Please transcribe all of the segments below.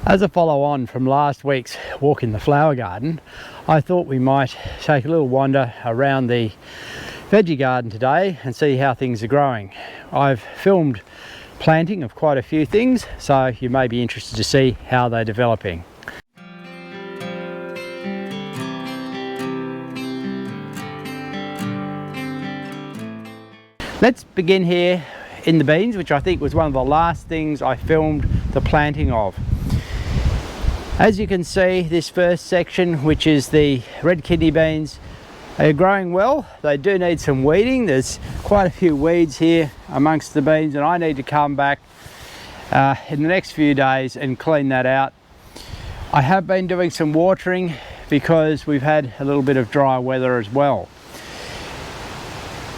As a follow on from last week's walk in the flower garden, I thought we might take a little wander around the veggie garden today and see how things are growing. I've filmed planting of quite a few things, so you may be interested to see how they're developing. Let's begin here in the beans, which I think was one of the last things I filmed the planting of. As you can see, this first section, which is the red kidney beans, are growing well. They do need some weeding. There's quite a few weeds here amongst the beans, and I need to come back in the next few days and clean that out. I have been doing some watering because we've had a little bit of dry weather as well.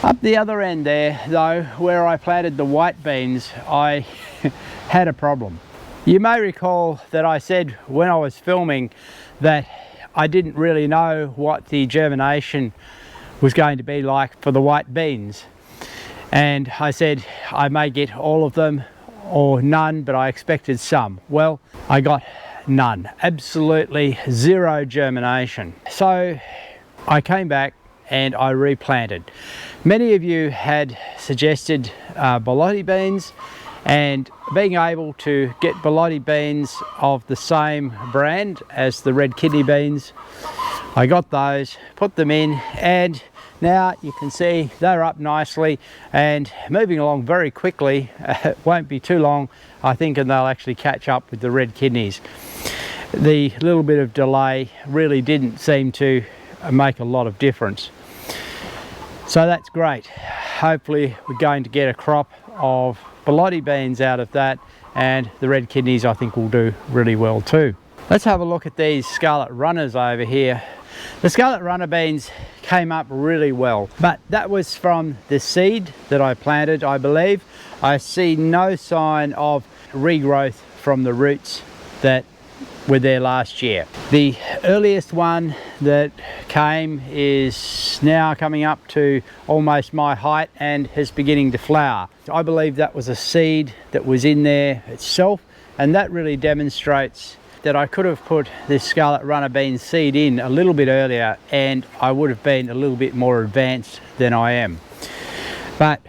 Up the other end there, though, where I planted the white beans, I had a problem. You may recall that I said when I was filming that I didn't really know what the germination was going to be like for the white beans. And I said I may get all of them or none, but I expected some. Well, I got none. Absolutely zero germination. So I came back and I replanted. Many of you had suggested borlotti beans, and being able to get borlotti beans of the same brand as the red kidney beans, I got those, put them in, and now you can see they're up nicely and moving along very quickly. It won't be too long, I think, and they'll actually catch up with the red kidneys. The little bit of delay really didn't seem to make a lot of difference. So that's great. Hopefully we're going to get a crop of borlotti beans out of that, and the red kidneys I think will do really well too. Let's have a look at these scarlet runners over here. The scarlet runner beans came up really well, but that was from the seed that I planted, I believe. I see no sign of regrowth from the roots that were there last year. The earliest one that came is now coming up to almost my height and is beginning to flower. I believe that was a seed that was in there itself, and that really demonstrates that I could have put this scarlet runner bean seed in a little bit earlier and I would have been a little bit more advanced than I am. But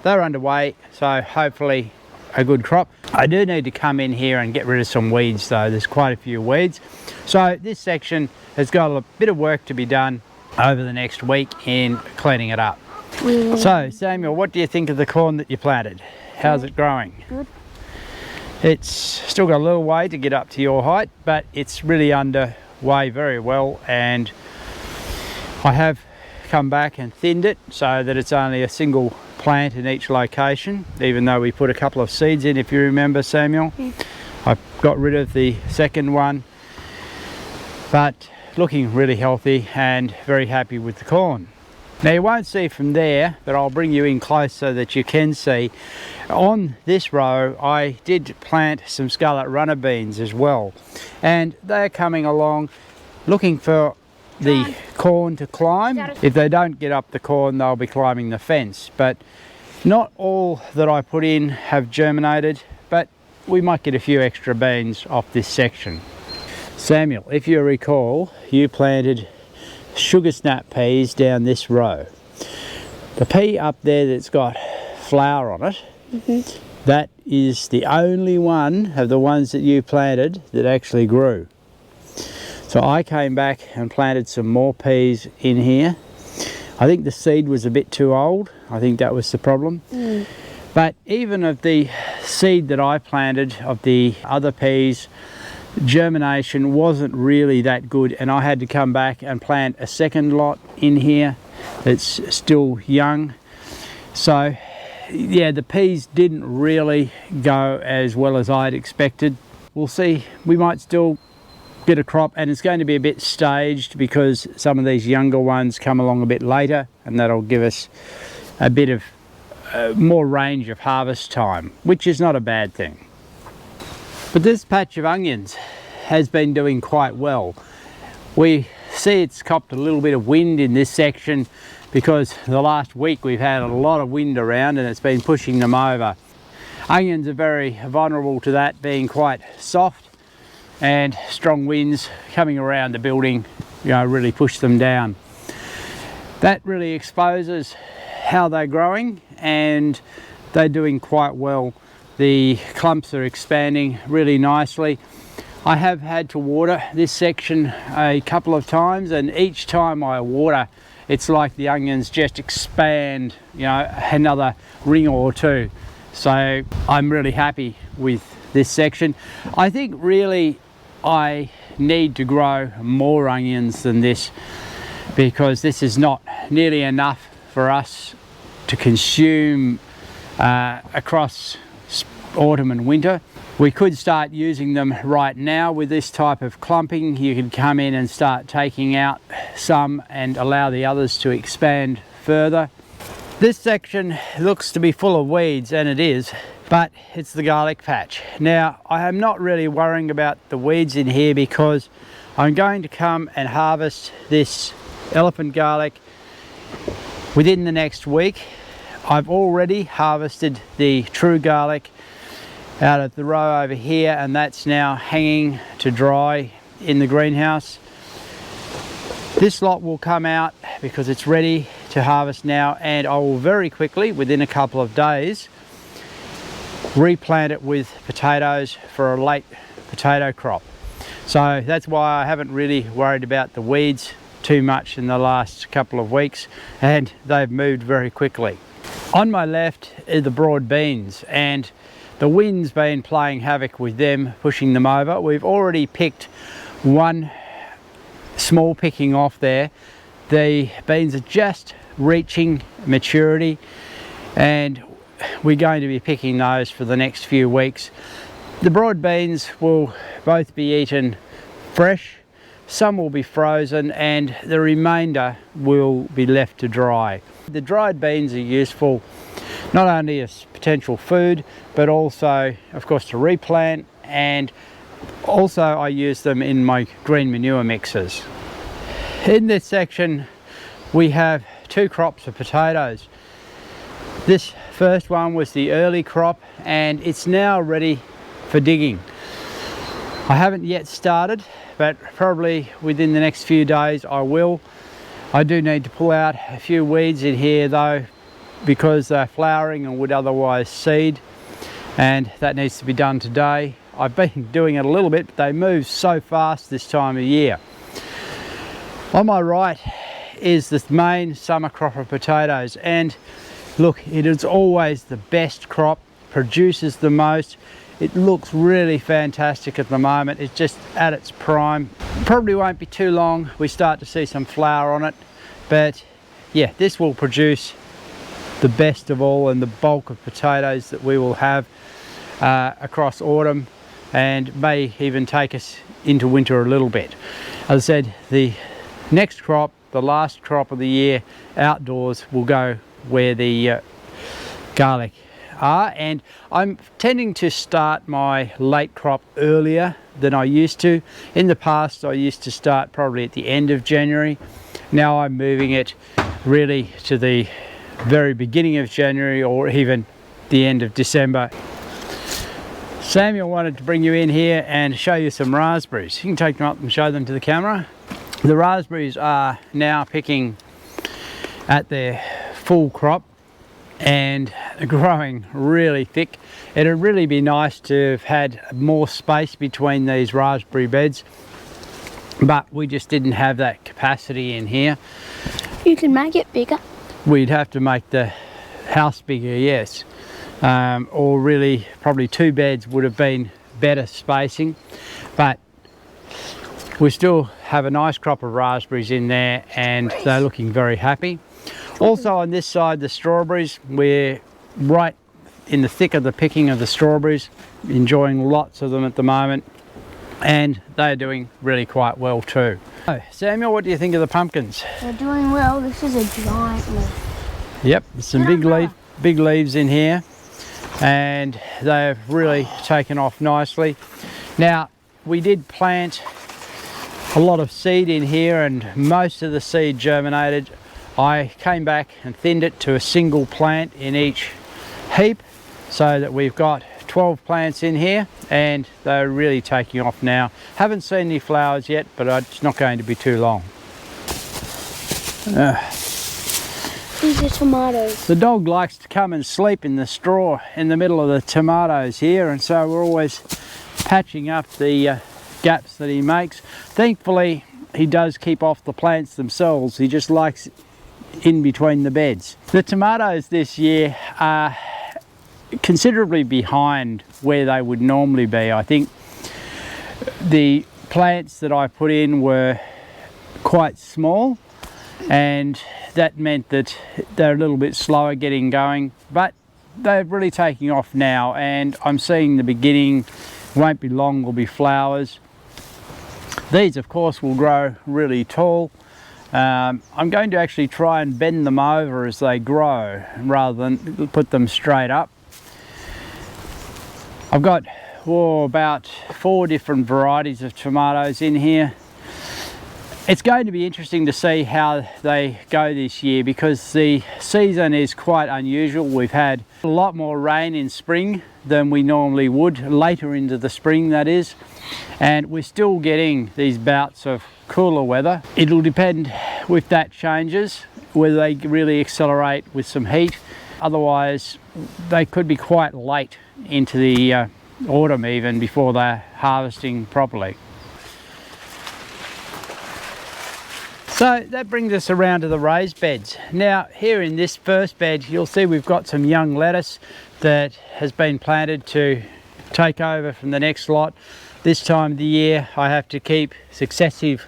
they're underway, so hopefully a good crop. I do need to come in here and get rid of some weeds though. There's quite a few weeds. So this section has got a bit of work to be done over the next week in cleaning it up. So Samuel, what do you think of the corn that you planted? How's it growing? Good. It's still got a little way to get up to your height, but it's really underway very well, and I have come back and thinned it so that it's only a single plant in each location, even though we put a couple of seeds in, if you remember, Samuel. I got rid of the second one, but looking really healthy and very happy with the corn. Now you won't see from there, but I'll bring you in close so that you can see. On this row I did plant some scarlet runner beans as well, and they're coming along looking for the corn to climb. If they don't get up the corn, they'll be climbing the fence. But not all that I put in have germinated, but we might get a few extra beans off this section. Samuel, if you recall, you planted sugar snap peas down this row. The pea up there that's got flower on it, that is the only one of the ones that you planted that actually grew. So I came back and planted some more peas in here. I think the seed was a bit too old. I think that was the problem. But even of the seed that I planted of the other peas, germination wasn't really that good, and I had to come back and plant a second lot in here that's still young. So yeah, the peas didn't really go as well as I'd expected. We'll see, we might still get a crop, and it's going to be a bit staged because some of these younger ones come along a bit later, and that'll give us a bit of more range of harvest time, which is not a bad thing. But this patch of onions has been doing quite well. We see it's copped a little bit of wind in this section because the last week we've had a lot of wind around and it's been pushing them over. Onions are very vulnerable to that, being quite soft, and strong winds coming around the building, you know, really push them down. That really exposes how they're growing, and they're doing quite well. The clumps are expanding really nicely. I have had to water this section a couple of times, and each time I water, it's like the onions just expand, you know, another ring or two. So I'm really happy with this section. I think really I need to grow more onions than this, because this is not nearly enough for us to consume across autumn and winter. We could start using them right now with this type of clumping. You could come in and start taking out some and allow the others to expand further. This section looks to be full of weeds, and it is, but it's the garlic patch. Now, I am not really worrying about the weeds in here, because I'm going to come and harvest this elephant garlic within the next week. I've already harvested the true garlic out of the row over here, and that's now hanging to dry in the greenhouse. This lot will come out because it's ready to harvest now, and I will very quickly, within a couple of days, replant it with potatoes for a late potato crop. So that's why I haven't really worried about the weeds too much in the last couple of weeks, and they've moved very quickly. On my left are the broad beans, and the wind's been playing havoc with them, pushing them over. We've already picked one small picking off there. The beans are just reaching maturity, and we're going to be picking those for the next few weeks. The broad beans will both be eaten fresh, some will be frozen, and the remainder will be left to dry. The dried beans are useful not only as potential food, but also, of course, to replant, and also I use them in my green manure mixes. In this section we have two crops of potatoes. This first one was the early crop, and it's now ready for digging. I haven't yet started, but probably within the next few days I will. I do need to pull out a few weeds in here though, because they're flowering and would otherwise seed, and that needs to be done today. I've been doing it a little bit, but they move so fast this time of year. On my right is the main summer crop of potatoes, and look, it is always the best crop, produces the most. It looks really fantastic at the moment. It's just at its prime. Probably won't be too long we start to see some flower on it, but yeah, this will produce the best of all and the bulk of potatoes that we will have across autumn, and may even take us into winter a little bit. As I said, the next crop, the last crop of the year outdoors, will go where the garlic are, and I'm tending to start my late crop earlier than I used to. In the past I used to start probably at the end of January. Now I'm moving it really to the very beginning of January, or even the end of December. Samuel wanted to bring you in here and show you some raspberries. You can take them up and show them to the camera. The raspberries are now picking at their full crop and growing really thick. It'd really be nice to have had more space between these raspberry beds, but we just didn't have that capacity in here. You can make it bigger. We'd have to make the house bigger, yes, or really probably two beds would have been better spacing, but we still have a nice crop of raspberries in there, and they're looking very happy. Also on this side, the strawberries, we're right in the thick of the picking of the strawberries, enjoying lots of them at the moment, and they're doing really quite well too. So, Samuel, what do you think of the pumpkins? They're doing well. This is a giant leaf. Yep, there's some big leaves in here, and they've really taken off nicely. Now, we did plant a lot of seed in here, and most of the seed germinated. I came back and thinned it to a single plant in each heap, so that we've got 12 plants in here and they're really taking off now. Haven't seen any flowers yet, but it's not going to be too long. These are tomatoes. The dog likes to come and sleep in the straw in the middle of the tomatoes here, and so we're always patching up the gaps that he makes. Thankfully, he does keep off the plants themselves. He just likes in between the beds. The tomatoes this year are considerably behind where they would normally be. I think the plants that I put in were quite small, and that meant that they're a little bit slower getting going, but they're really taking off now, and I'm seeing the beginning. Won't be long, will be flowers. These of course will grow really tall. I'm going to actually try and bend them over as they grow rather than put them straight up. I've got about 4 different varieties of tomatoes in here. It's going to be interesting to see how they go this year because the season is quite unusual. We've had a lot more rain in spring than we normally would, later into the spring that is, and we're still getting these bouts of cooler weather. It'll depend if that changes, whether they really accelerate with some heat. Otherwise, they could be quite late into the autumn even before they're harvesting properly. So that brings us around to the raised beds. Now here in this first bed you'll see we've got some young lettuce that has been planted to take over from the next lot. This time of the year I have to keep successive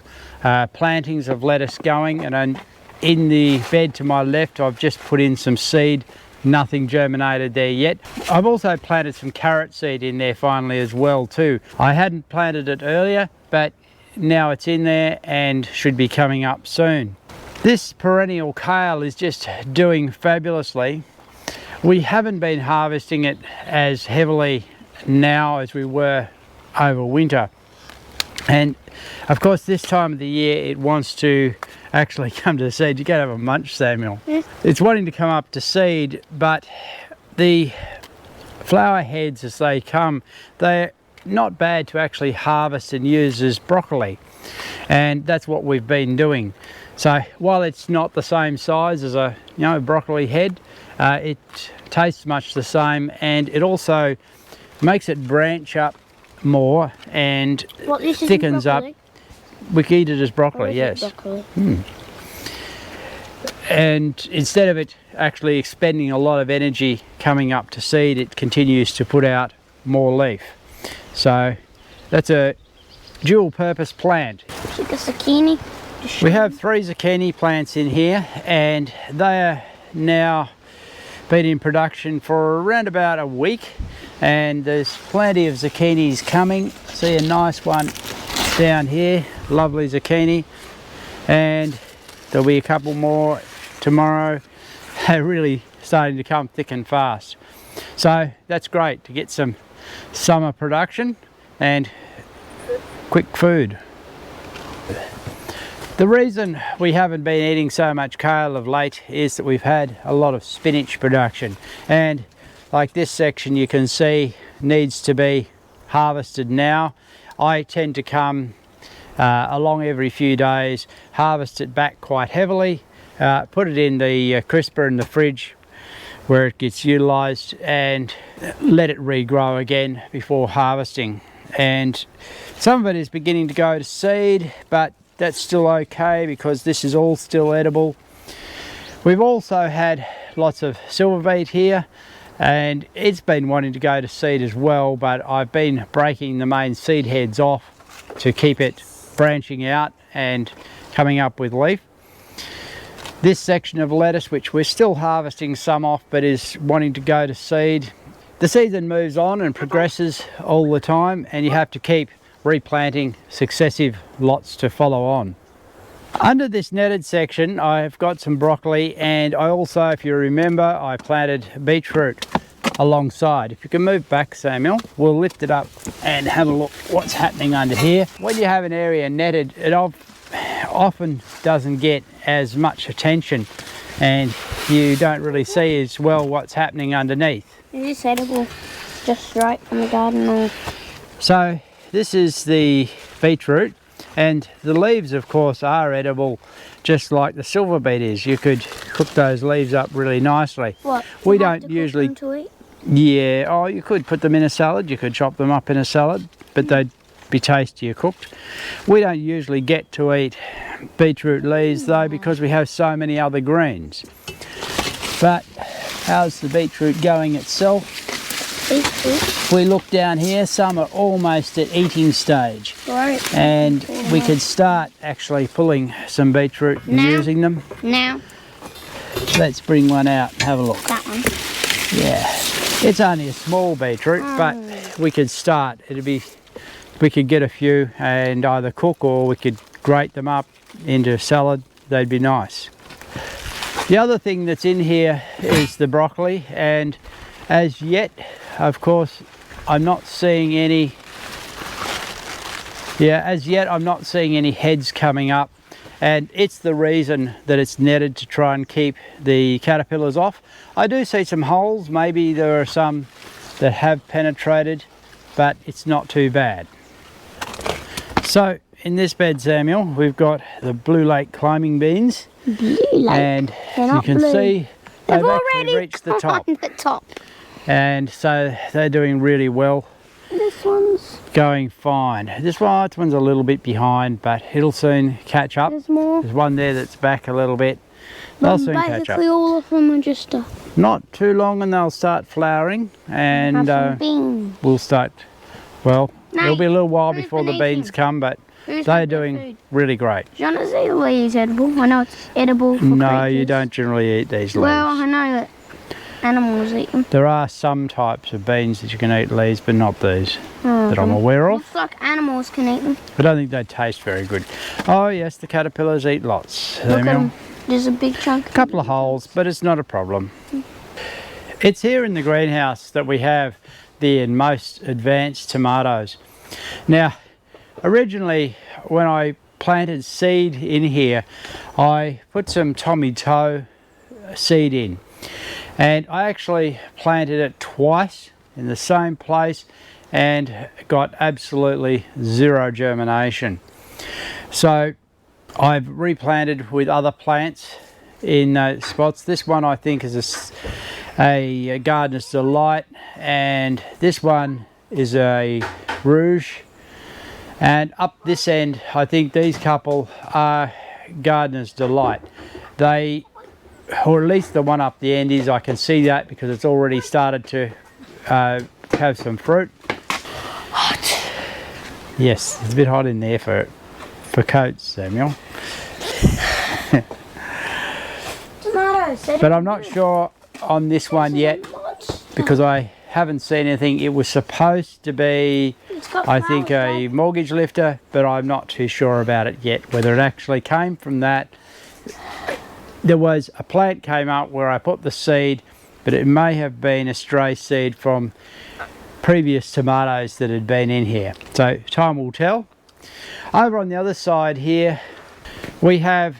plantings of lettuce going, and in the bed to my left I've just put in some seed. Nothing germinated there yet. I've also planted some carrot seed in there finally as well too. I hadn't planted it earlier, but now it's in there and should be coming up soon. This perennial kale is just doing fabulously. We haven't been harvesting it as heavily now as we were over winter, and of course this time of the year it wants to actually come to seed. You gotta have a munch, Samuel. Yeah. It's wanting to come up to seed, but the flower heads as they come, they're not bad to actually harvest and use as broccoli, and that's what we've been doing. So while it's not the same size as a broccoli head, it tastes much the same, and it also makes it branch up more and thickens up. We can eat it as broccoli, yes. Broccoli. And instead of it actually expending a lot of energy coming up to seed, it continues to put out more leaf. So that's a dual purpose plant. The zucchini. We have 3 zucchini plants in here, and they are now been in production for around about a week, and there's plenty of zucchinis coming. See a nice one down here, lovely zucchini, and there'll be a couple more tomorrow. They're really starting to come thick and fast, so that's great to get some summer production and quick food. The reason we haven't been eating so much kale of late is that we've had a lot of spinach production, and like this section you can see needs to be harvested now. I tend to come along every few days, harvest it back quite heavily, put it in the crisper in the fridge where it gets utilized, and let it regrow again before harvesting. And some of it is beginning to go to seed, but that's still okay because this is all still edible. We've also had lots of silver beet here, and it's been wanting to go to seed as well, but I've been breaking the main seed heads off to keep it branching out and coming up with leaf. This section of lettuce, which we're still harvesting some off but is wanting to go to seed. The season moves on and progresses all the time, and you have to keep replanting successive lots to follow on. Under this netted section I've got some broccoli, and I also, if you remember, I planted beetroot alongside. If you can move back, Samuel, we'll lift it up and have a look what's happening under here. When you have an area netted, it often doesn't get as much attention, and you don't really see as well what's happening underneath. Is this edible? just straight from the garden. Or... So this is the beetroot, and the leaves of course are edible, just like the silver beet is. You could cook those leaves up really nicely. What? We You have don't to cook usually... them to eat? Yeah, oh, you could put them in a salad, you could chop them up in a salad, but they'd be tastier cooked. We don't usually get to eat beetroot leaves though, because we have so many other greens. But how's the beetroot going itself? If we look down here, some are almost at eating stage. Right. And we could start actually pulling some beetroot and using them. Now. Let's bring one out and have a look. That one. Yeah, it's only a small beetroot, but we could start. We could get a few and either cook, or we could grate them up into a salad. They'd be nice. The other thing that's in here is the broccoli, and as yet, of course, I'm not seeing any. Yeah, as yet I'm not seeing any heads coming up, and it's the reason that it's netted to try and keep the caterpillars off. I do see some holes. Maybe there are some that have penetrated, but it's not too bad. So in this bed, Samuel, we've got the Blue Lake climbing beans. Blue Lake. And They're you can blue. see they've actually reached the top. The top. And so they're doing really well. This one's... Going fine. This one's a little bit behind, but it'll soon catch up. There's more. There's one there that's back a little bit. They'll soon catch up. Basically all of them are just Not too long and they'll start flowering, and have some beans. we'll start, well, No, it'll be a little while who's before the been beans eating? come, but Who's they're had their doing food? really great. Do you want to see the leaves edible? I know it's edible for No, creatures. you don't generally eat these leaves. Well, I know that animals eat them. There are some types of beans that you can eat leaves, but not these Oh, that I'm aware of. looks like animals can eat them. I don't think they taste very good. Oh yes, the caterpillars eat lots. Look at Samuel. 'em. There's a big chunk. A couple of holes, but it's not a problem. It's here in the greenhouse that we have the most advanced tomatoes. Now, originally when I planted seed in here, I put some Tommy Toe seed in, and I actually planted it twice in the same place and got absolutely zero germination. So I've replanted with other plants in those spots. This one I think is a Gardener's Delight, and this one is a Rouge, and up this end I think these couple are Gardener's Delight. They, or at least the one up the end is, I can see that because it's already started to have some fruit. Hot. Yes, it's a bit hot in there for coats, Samuel. Tomatoes. But I'm not sure on this one yet because I haven't seen anything. It was supposed to be, I think, a mortgage lifter, but I'm not too sure about it yet, whether it actually came from that. There was a plant came up where I put the seed, but it may have been a stray seed from previous tomatoes that had been in here. So time will tell. Over on the other side here, we have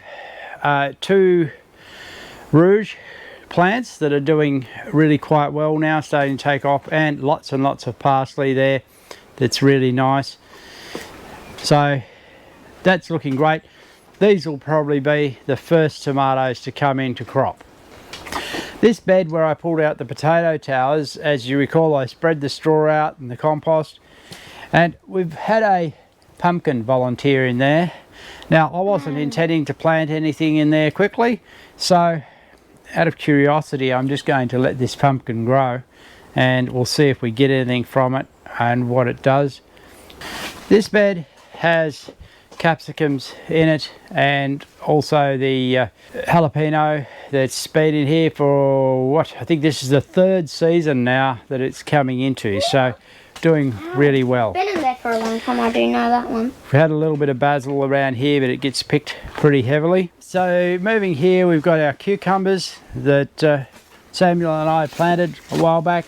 two Rouge plants that are doing really quite well now, starting to take off, and lots of parsley there. That's really nice. So that's looking great. These will probably be the first tomatoes to come into crop. This bed where I pulled out the potato towers, as you recall, I spread the straw out and the compost, and we've had a pumpkin volunteer in there. Now I wasn't intending to plant anything in there quickly, so out of curiosity I'm just going to let this pumpkin grow and we'll see if we get anything from it and what it does. This bed has capsicums in it, and also the jalapeno that's been in here for what, I think this is the third season now that it's coming into, so doing really well. Been in there for a long time, I do know that one. We had a little bit of basil around here, but it gets picked pretty heavily. So moving here, we've got our cucumbers that Samuel and I planted a while back.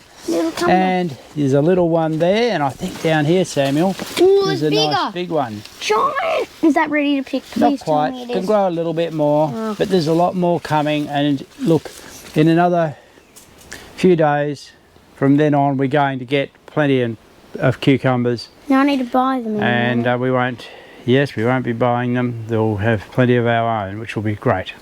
And there's a little one there, and I think down here, Samuel, there's a nice big one. Giant! Is that ready to pick? Please Not quite. tell me it Can is. grow a little bit more, but there's a lot more coming. And look, in another few days, from then on we're going to get plenty of cucumbers, Now I need to buy them. and we won't be buying them. They'll have plenty of our own, which will be great.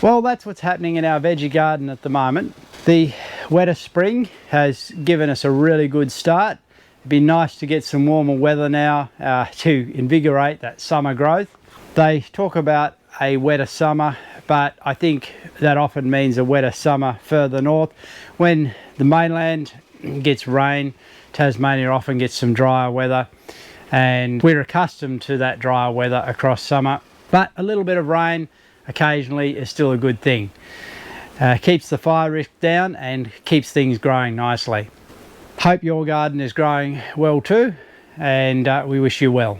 Well, that's what's happening in our veggie garden at the moment. The wetter spring has given us a really good start. It'd be nice to get some warmer weather now to invigorate that summer growth. They talk about a wetter summer, but I think that often means a wetter summer further north. When the mainland gets rain, Tasmania often gets some drier weather, and we're accustomed to that drier weather across summer, but a little bit of rain occasionally is still a good thing. Keeps the fire risk down and keeps things growing nicely. Hope your garden is growing well too, and we wish you well.